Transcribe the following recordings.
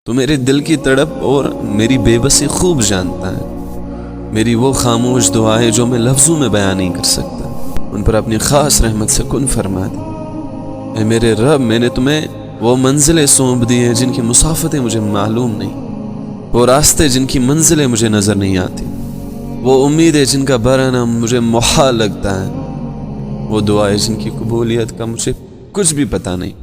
تو میرے دل کی تڑپ اور میری بے بسی خوب جانتا ہے. میری وہ خاموش دعائیں جو میں لفظوں میں بیان نہیں کر سکتا، ان پر اپنی خاص رحمت سے کن فرما دے. اے میرے رب، میں نے تمہیں وہ منزلیں سونپ دی ہیں جن کی مسافتیں مجھے معلوم نہیں، وہ راستے جن کی منزلیں مجھے نظر نہیں آتی، وہ امیدیں جن کا برانا مجھے محال لگتا ہے، وہ دعائیں جن کی قبولیت کا مجھے کچھ بھی پتہ نہیں.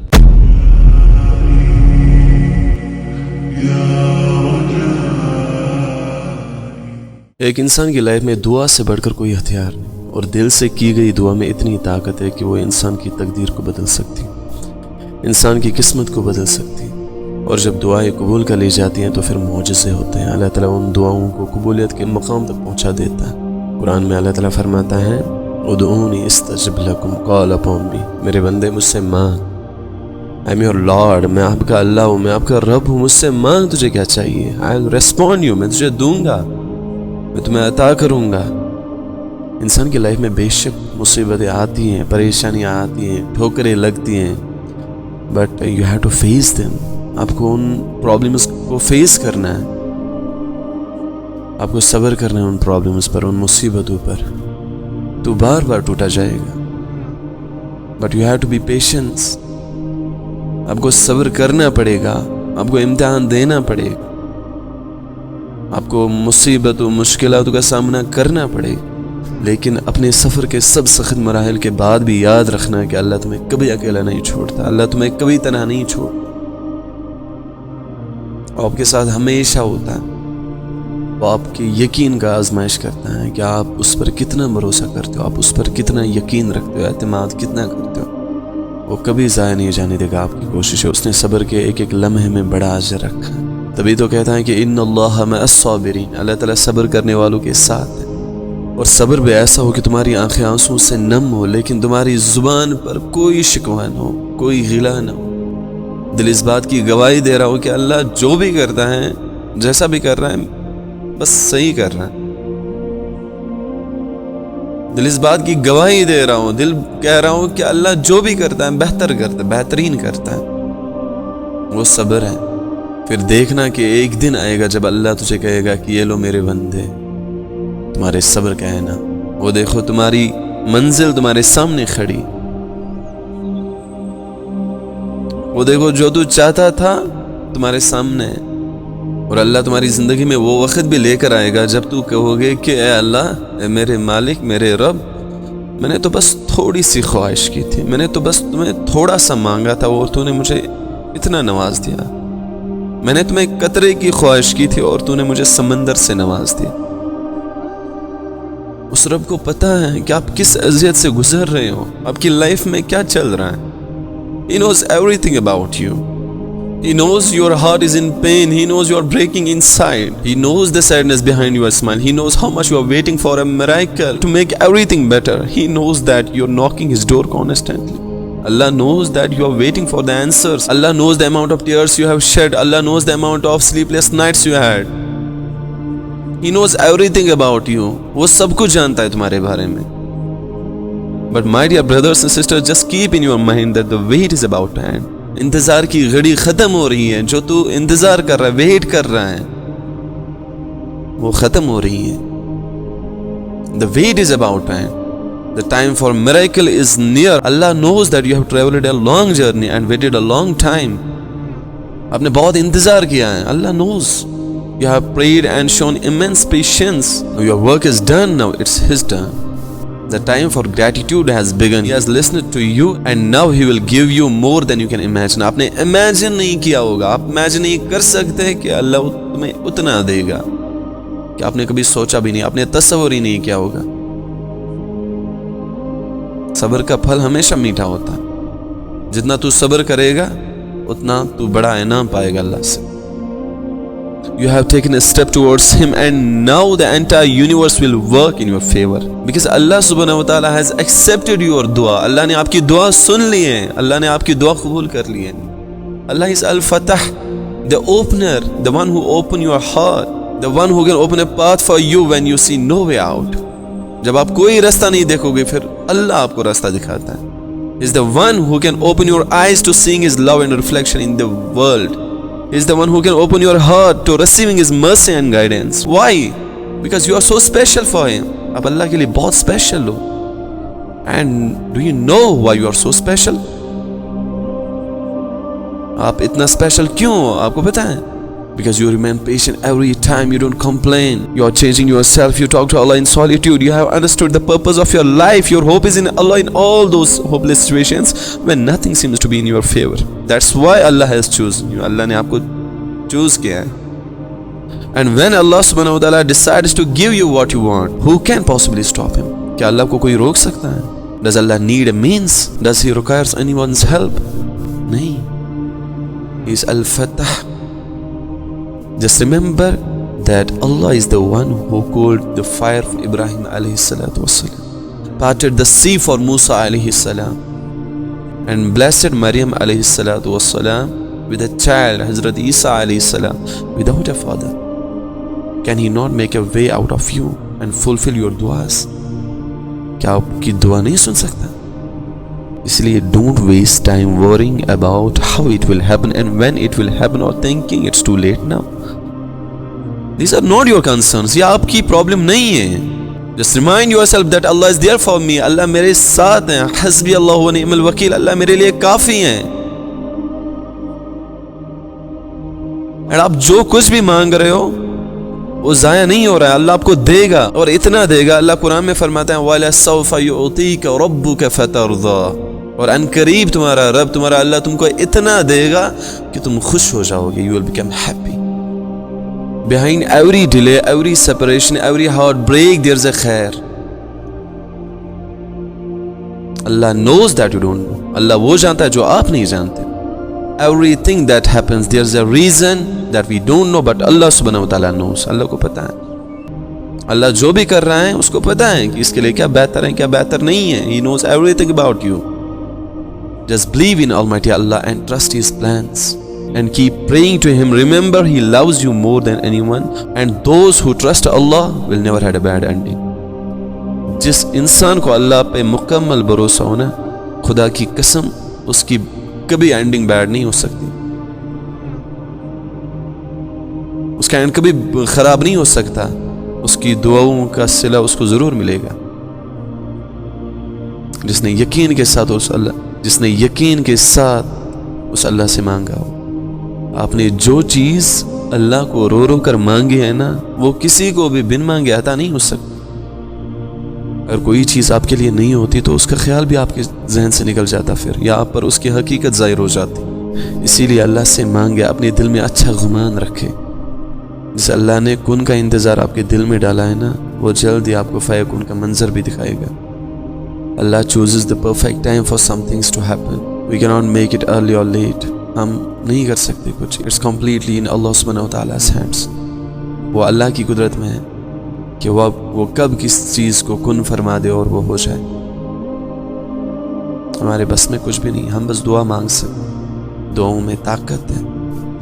ایک انسان کی لائف میں دعا سے بڑھ کر کوئی ہتھیار نہیں، اور دل سے کی گئی دعا میں اتنی طاقت ہے کہ وہ انسان کی تقدیر کو بدل سکتی، انسان کی قسمت کو بدل سکتی. اور جب دعائیں قبول کر لی جاتی ہیں تو پھر معجزے ہوتے ہیں. اللہ تعالیٰ ان دعاؤں کو قبولیت کے مقام تک پہنچا دیتا ہے. قرآن میں اللہ تعالیٰ فرماتا ہے ادعونی استجب لکم قال اپون بھی، میرے بندے مجھ سے مانگ. I am your Lord، میں آپ کا اللہ ہوں، میں آپ کا رب ہوں، مجھ سے مانگ تجھے کیا چاہیے. I will respond you، میں تجھے دوں گا، میں تمہیں عطا کروں گا. انسان کی لائف میں بے شک مصیبتیں آتی ہیں، پریشانیاں آتی ہیں، ٹھوکریں لگتی ہیں، but you have to face them. آپ کو ان پرابلمس کو فیس کرنا ہے، آپ کو صبر کرنا ہے ان پرابلمس پر، ان مصیبتوں پر. تو بار بار ٹوٹا جائے گا، but you have to be patience. آپ کو صبر کرنا پڑے گا، آپ کو امتحان دینا پڑے گا، آپ کو مصیبت و مشکلات کا سامنا کرنا پڑے گا. لیکن اپنے سفر کے سب سخت مراحل کے بعد بھی یاد رکھنا کہ اللہ تمہیں کبھی اکیلا نہیں چھوڑتا، اللہ تمہیں کبھی تنہا نہیں چھوڑتا، آپ کے ساتھ ہمیشہ ہوتا ہے. وہ آپ کے یقین کا آزمائش کرتا ہے کہ آپ اس پر کتنا بھروسہ کرتے ہو، آپ اس پر کتنا یقین رکھتے ہو، اعتماد کتنا کرتے ہو. وہ کبھی ضائع نہیں جانے دے گا آپ کی کوشش. اس نے صبر کے ایک ایک لمحے میں بڑا اجر رکھا ہے. تبھی تو کہتا ہے کہ ان اللہ مع الصابرین، اللہ تعالیٰ صبر کرنے والوں کے ساتھ ہے. اور صبر بھی ایسا ہو کہ تمہاری آنکھیں آنسوں سے نم ہو، لیکن تمہاری زبان پر کوئی شکوہ نہ ہو، کوئی غلہ نہ ہو. دل اس بات کی گواہی دے رہا ہو کہ اللہ جو بھی کرتا ہے، جیسا بھی کر رہا ہے، بس صحیح کر رہا ہے. دل اس بات کی گواہی دے رہا ہوں، دل کہہ رہا ہوں کہ اللہ جو بھی کرتا ہے بہتر کرتا ہے، بہترین کرتا ہے. وہ صبر ہے. پھر دیکھنا کہ ایک دن آئے گا جب اللہ تجھے کہے گا کہ یہ لو میرے بندے، تمہارے صبر کا ہے نا، وہ دیکھو تمہاری منزل تمہارے سامنے کھڑی، وہ دیکھو جو تو چاہتا تھا تمہارے سامنے ہے. اور اللہ تمہاری زندگی میں وہ وقت بھی لے کر آئے گا جب تو کہو گے کہ اے اللہ، اے میرے مالک، میرے رب، میں نے تو بس تھوڑی سی خواہش کی تھی، میں نے تو بس تمہیں تھوڑا سا مانگا تھا اور تو نے مجھے اتنا نواز دیا. میں نے تمہیں قطرے کی خواہش کی تھی اور تو نے مجھے سمندر سے نواز دیا. اس رب کو پتہ ہے کہ آپ کس اذیت سے گزر رہے ہو، آپ کی لائف میں کیا چل رہا ہے. He knows everything about you. He knows your heart is in pain. He knows you are breaking inside. He knows the sadness behind your smile. He knows how much you are waiting for a miracle to make everything better. He knows that you are knocking his door constantly. Allah knows that you are waiting for the answers. Allah knows the amount of tears you have shed. Allah knows the amount of sleepless nights you had. He knows everything about you. وہ سب کچھ جانتا ہے تمہارے بارے میں. But my dear brothers and sisters, just keep in your mind that the wait is about to end. انتظار کی گھڑی ختم ہو رہی ہے. جو تو انتظار کر رہا ہے، ویٹ کر رہا ہے، وہ ختم ہو رہی ہے. The wait is about to end. The time for miracle is near. Allah knows that you have traveled a long journey and waited a long time. آپ نے بہت انتظار کیا ہے. Allah knows. You have prayed and shown immense patience. Now your work is done. Now it's His turn. The time for gratitude has begun. He has listened to you and now He will give you more than you can imagine. آپ نے imagine نہیں کیا ہوگا، آپ imagine نہیں کر سکتے کہ اللہ تمہیں اتنا دے گا کہ آپ نے کبھی سوچا بھی نہیں، آپ نے تصور ہی نہیں کیا ہوگا. صبر کا پھل ہمیشہ میٹھا ہوتا ہے. جتنا تو صبر کرے گا اتنا تو بڑا انعام پائے گا اللہ سے. You have taken a step towards Him and now the entire universe will work in your favor. Because Allah subhanahu wa ta'ala has accepted your dua. اللہ نے آپ کی دعا سن لی ہے، اللہ نے آپ کی دعا قبول کر لی ہے. Allah is Al-Fatah, the opener, the one who open your heart, the one who can open a path for you when you see no way out. جب آپ کوئی راستہ نہیں دیکھو گے پھر اللہ آپ کو راستہ دکھاتا ہے. He is the one who can open your eyes to seeing His love and reflection in the world. He is the one who can open your heart to receiving His mercy and guidance. Why? Because you are so special for Him. آپ اللہ کے لیے بہت special who. And do you know why you are so special? آپ اتنا special کیوں ہو؟ آپ کو پتا ہے؟ Because you remain patient every time, you don't complain, you are changing yourself, you talk to Allah in solitude, you have understood the purpose of your life, your hope is in Allah in all those hopeless situations when nothing seems to be in your favor. That's why Allah has chosen you. Allah نے آپ کو choose کیا ہے. And when Allah subhanahu wa ta'ala decides to give you what you want, who can possibly stop Him? کیا اللہ کو کوئی روک سکتا ہے؟ Does Allah need a means? Does He requires anyone's help? نہیں. He is Al-Fattah. Just remember that Allah is the one who cooled the fire for Ibrahim alayhi salatu wassalam, parted the sea for Musa alayhi salam, and blessed Maryam alayhi salatu wassalam with a child, Hazrat Isa alayhi salam, without a father. Can He not make a way out of you and fulfill your duas? کیا آپ کی دعا نہیں سن سکتا؟ اس لیے don't waste time worrying about how it will happen and when it will happen or thinking it's too late now. These are not your concerns. یہ آپ کی پرابلم نہیں ہے. Just remind yourself that Allah is there for me. اللہ میرے ساتھ ہیں. حسبی اللہ و نعم الوکیل. اللہ میرے لیے کافی ہیں. اور آپ جو کچھ بھی مانگ رہے ہو وہ ضائع نہیں ہو رہا ہے. اللہ آپ کو دے گا اور اتنا دے گا. اللہ قرآن میں فرماتا ہے وَلَسَوْفَ يُعْطِيكَ رَبُّكَ فَتَرْضَىٰ. اور ان قریب تمہارا رب تمہارا اللہ تم کو اتنا دے گا کہ تم خوش ہو جاؤ گے. You will become happy. Behind every delay, every separation, every heartbreak, there's a khair. Allah knows that you don't know. اللہ وہ جانتا ہے جو آپ نہیں جانتے. Everything that happens, there's a reason that we don't know, but Allah subhanahu wa ta'ala knows. اللہ کو پتا ہے. اللہ جو بھی کر رہا ہے اس کو پتا ہے کہ اس کے لیے کیا بہتر ہے کیا بہتر نہیں ہے. He knows everything about you. Just believe in Almighty Allah and trust His plans. And keep praying to Him. Remember, He loves you more than anyone. And those who trust Allah will never have a bad ending. جس انسان کو اللہ پہ مکمل بھروسہ ہونا خدا کی قسم اس کی کبھی اینڈنگ بیڈ نہیں ہو سکتی. اس کا اینڈ کبھی خراب نہیں ہو سکتا. اس کی دعاؤں کا صلہ اس کو ضرور ملے گا. جس نے یقین کے ساتھ اس اللہ سے مانگا ہو. آپ نے جو چیز اللہ کو رو رو کر مانگی ہے نا وہ کسی کو بھی بن مانگے عطا نہیں ہو سکتی. اگر کوئی چیز آپ کے لیے نہیں ہوتی تو اس کا خیال بھی آپ کے ذہن سے نکل جاتا پھر یا آپ پر اس کی حقیقت ظاہر ہو جاتی. اسی لیے اللہ سے مانگے اپنے دل میں اچھا گمان رکھے. جس اللہ نے کن کا انتظار آپ کے دل میں ڈالا ہے نا وہ جلد ہی آپ کو فیکون کا منظر بھی دکھائے گا. Allah chooses the perfect time for some things to happen. We cannot make it early or late. ہم نہیں کر سکتے کچھ. It's completely in Allah subhanahu wa ta'ala's hands. وہ اللہ کی قدرت میں ہے کہ وہ کب کس چیز کو کن فرما دے اور وہ ہو جائے. ہمارے بس میں کچھ بھی نہیں. ہم بس دعا مانگ سکتے. دعاؤں میں طاقت ہے.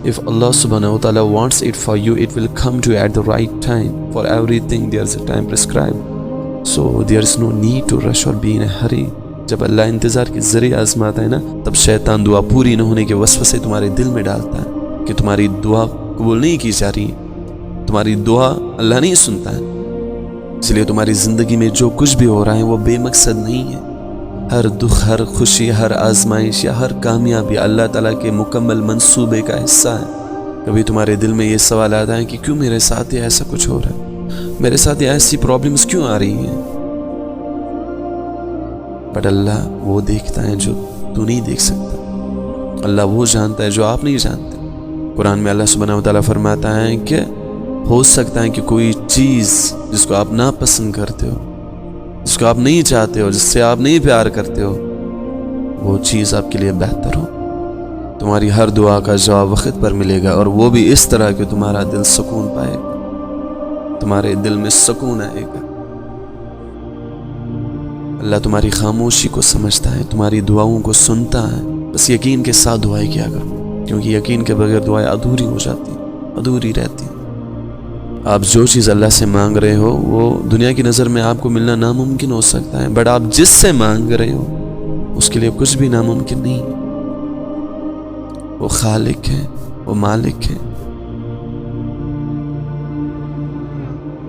If Allah subhanahu wa ta'ala wants it for you, it will come to you at the right time. For everything there is a time prescribed. So there is no need to rush or be in a hurry. جب اللہ انتظار کے ذریعے آزماتا ہے نا تب شیطان دعا پوری نہ ہونے کے وسوسے تمہارے دل میں ڈالتا ہے کہ تمہاری دعا قبول نہیں کی جا رہی. تمہاری دعا اللہ نہیں سنتا ہے. اس لیے تمہاری زندگی میں جو کچھ بھی ہو رہا ہے وہ بے مقصد نہیں ہے. ہر دکھ ہر خوشی ہر آزمائش یا ہر کامیابی اللہ تعالیٰ کے مکمل منصوبے کا حصہ ہے. کبھی تمہارے دل میں یہ سوال آتا ہے کہ کیوں میرے ساتھ یہ ایسا کچھ ہو رہا ہے, میرے ساتھ یہ ایسی پرابلمس کیوں آ رہی ہیں. بٹ اللہ وہ دیکھتا ہے جو تو نہیں دیکھ سکتا. اللہ وہ جانتا ہے جو آپ نہیں جانتے. قرآن میں اللہ سبحانہ و تعالیٰ فرماتا ہے کہ ہو سکتا ہے کہ کوئی چیز جس کو آپ ناپسند کرتے ہو, جس کو آپ نہیں چاہتے ہو, جس سے آپ نہیں پیار کرتے ہو, وہ چیز آپ کے لیے بہتر ہو. تمہاری ہر دعا کا جواب وقت پر ملے گا, اور وہ بھی اس طرح کہ تمہارا دل سکون پائے گا, تمہارے دل میں سکون آئے گا. اللہ تمہاری خاموشی کو سمجھتا ہے, تمہاری دعاؤں کو سنتا ہے. بس یقین کے ساتھ دعائیں کیا کرو, کیونکہ یقین کے بغیر دعائیں ادھوری ہو جاتی ہیں, ادھوری رہتی ہیں. آپ جو چیز اللہ سے مانگ رہے ہو وہ دنیا کی نظر میں آپ کو ملنا ناممکن ہو سکتا ہے, بٹ آپ جس سے مانگ رہے ہو اس کے لیے کچھ بھی ناممکن نہیں. وہ خالق ہے, وہ مالک ہے،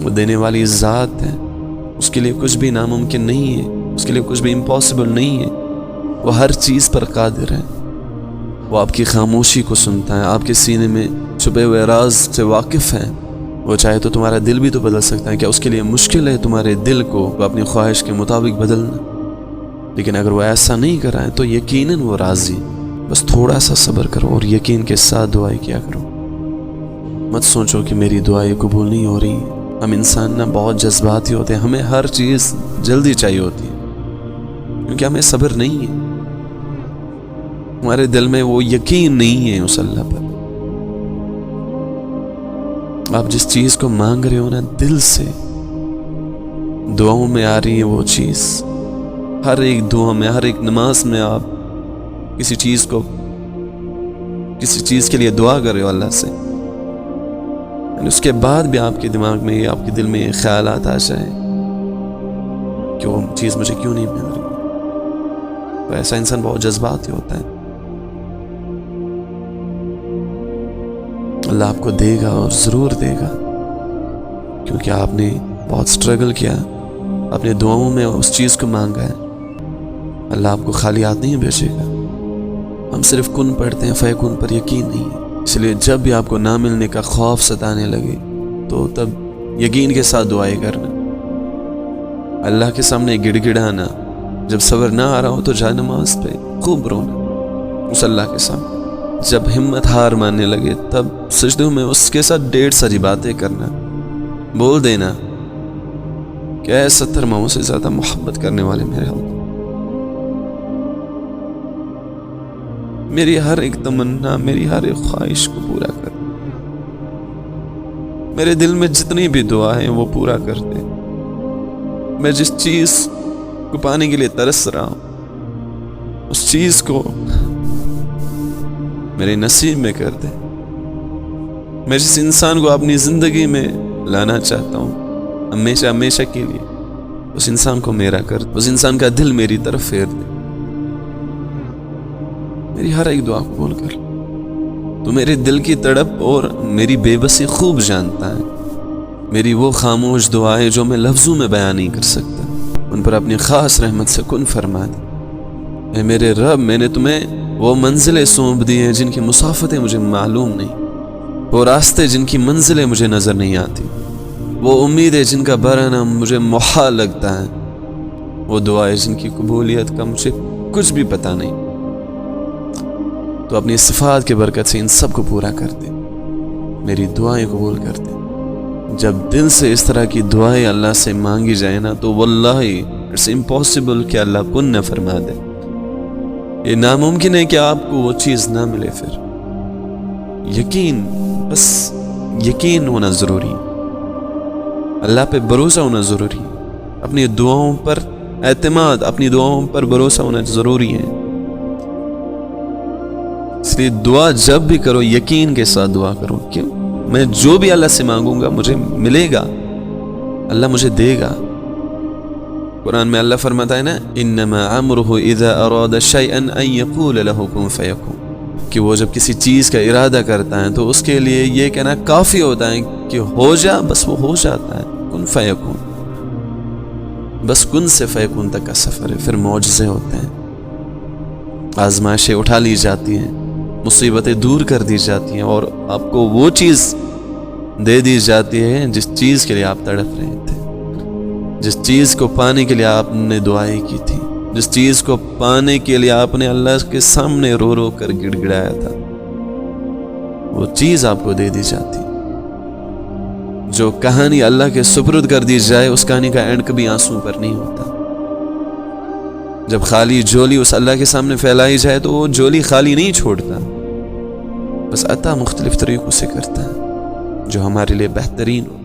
وہ دینے والی ذات ہے، اس کے لیے کچھ بھی ناممکن نہیں ہے، اس کے لیے کچھ بھی امپاسبل نہیں ہے، وہ ہر چیز پر قادر ہے، وہ آپ کی خاموشی کو سنتا ہے، آپ کے سینے میں چھپے ہوئے راز سے واقف ہے، وہ چاہے تو تمہارا دل بھی تو بدل سکتا ہے، کیا اس کے لیے مشکل ہے تمہارے دل کو اپنی خواہش کے مطابق بدلنا؟ لیکن اگر وہ ایسا نہیں کرائے تو یقیناً وہ راضی، بس تھوڑا سا صبر کرو اور یقین کے ساتھ دعائیں کیا کرو، مت سوچو کہ میری دعائیں قبول نہیں ہو رہی ہیں۔ ہم انسان نہ بہت جذباتی ہوتے ہیں، ہمیں ہر چیز جلدی چاہیے ہوتی ہے، کیونکہ ہمیں صبر نہیں ہے، ہمارے دل میں وہ یقین نہیں ہے اس اللہ پر۔ آپ جس چیز کو مانگ رہے ہو نا دل سے، دعاؤں میں آ رہی ہے وہ چیز، ہر ایک دعا میں، ہر ایک نماز میں آپ کسی چیز کے لیے دعا کر رہے ہو اللہ سے، اس کے بعد بھی آپ کے دماغ میں، آپ کے دل میں یہ خیالات آ جائیں کہ وہ چیز مجھے کیوں نہیں مل رہی، تو ایسا انسان بہت جذباتی ہوتا ہے۔ اللہ آپ کو دے گا اور ضرور دے گا، کیونکہ آپ نے بہت سٹرگل کیا، اپنے دعاؤں میں اس چیز کو مانگا ہے۔ اللہ آپ کو خالی ہاتھ نہیں بھیجے گا۔ ہم صرف کن پڑھتے ہیں، فیکن پر یقین نہیں ہے، اس لیے جب بھی آپ کو نہ ملنے کا خوف ستانے لگے تو تب یقین کے ساتھ دعائیں کرنا، اللہ کے سامنے گڑ گڑانا، جب صبر نہ آ رہا ہو تو جا نماز پہ خوب رونا اس اللہ کے سامنے، جب ہمت ہار ماننے لگے تب سجدوں میں اس کے ساتھ 150 ساری باتیں کرنا، بول دینا کہ اے 70 ماؤں سے زیادہ محبت کرنے والے میرے اللہ، میری ہر ایک تمنا، میری ہر ایک خواہش کو پورا کر، میرے دل میں جتنی بھی دعا ہے وہ پورا کر دے، میں جس چیز کو پانے کے لیے ترس رہا ہوں اس چیز کو میرے نصیب میں کر دے، میں جس انسان کو اپنی زندگی میں لانا چاہتا ہوں ہمیشہ ہمیشہ کے لیے، اس انسان کو میرا کر دے، اس انسان کا دل میری طرف پھیر دے، میری ہر ایک دعا قبول کر۔ تو میرے دل کی تڑپ اور میری بے بسی خوب جانتا ہے، میری وہ خاموش دعائیں جو میں لفظوں میں بیان نہیں کر سکتا، ان پر اپنی خاص رحمت سے کن فرما دے۔ اے میرے رب، میں نے تمہیں وہ منزلیں سونپ دی ہیں جن کی مسافتیں مجھے معلوم نہیں، وہ راستے جن کی منزلیں مجھے نظر نہیں آتی، وہ امیدیں جن کا برانا مجھے محال لگتا ہے، وہ دعائیں جن کی قبولیت کا مجھے کچھ بھی پتہ نہیں، تو اپنی صفات کے برکت سے ان سب کو پورا کر دے، میری دعائیں قبول کر دے۔ جب دل سے اس طرح کی دعائیں اللہ سے مانگی جائے نا تو واللہ اٹس امپاسبل کہ اللہ کن نہ فرما دے، یہ ناممکن ہے کہ آپ کو وہ چیز نہ ملے۔ پھر یقین، بس یقین ہونا ضروری ہے، اللہ پہ بھروسہ ہونا ضروری ہے، اپنی دعاؤں پر اعتماد، اپنی دعاؤں پر بھروسہ ہونا ضروری ہے، اس لیے دعا جب بھی کرو یقین کے ساتھ دعا کرو، کیوں؟ میں جو بھی اللہ سے مانگوں گا مجھے ملے گا، اللہ مجھے دے گا۔ قرآن میں اللہ فرماتا ہے نا، انما امرہ اذا اراد شیئا ان یقول له کن فیکون، کہ وہ جب کسی چیز کا ارادہ کرتا ہے تو اس کے لیے یہ کہنا کافی ہوتا ہے کہ ہو جا، بس وہ ہو جاتا ہے، کن فیکون، بس کن سے فیکون تک کا سفر ہے، پھر معجزے ہوتے ہیں، آزمائشیں اٹھا لی جاتی ہیں، مصیبتیں دور کر دی جاتی ہیں، اور آپ کو وہ چیز دے دی جاتی ہے جس چیز کے لیے آپ تڑپ رہے تھے، جس چیز کو پانے کے لیے آپ نے دعائیں کی تھی، جس چیز کو پانے کے لیے آپ نے اللہ کے سامنے رو رو کر گڑ گڑایا تھا، وہ چیز آپ کو دے دی جاتی۔ جو کہانی اللہ کے سپرد کر دی جائے اس کہانی کا اینڈ کبھی آنسو پر نہیں ہوتا۔ جب خالی جولی اس اللہ کے سامنے پھیلائی جائے تو وہ جولی خالی نہیں چھوڑتا، بس عطا مختلف طریقوں سے کرتا ہے جو ہمارے لیے بہترین ہو۔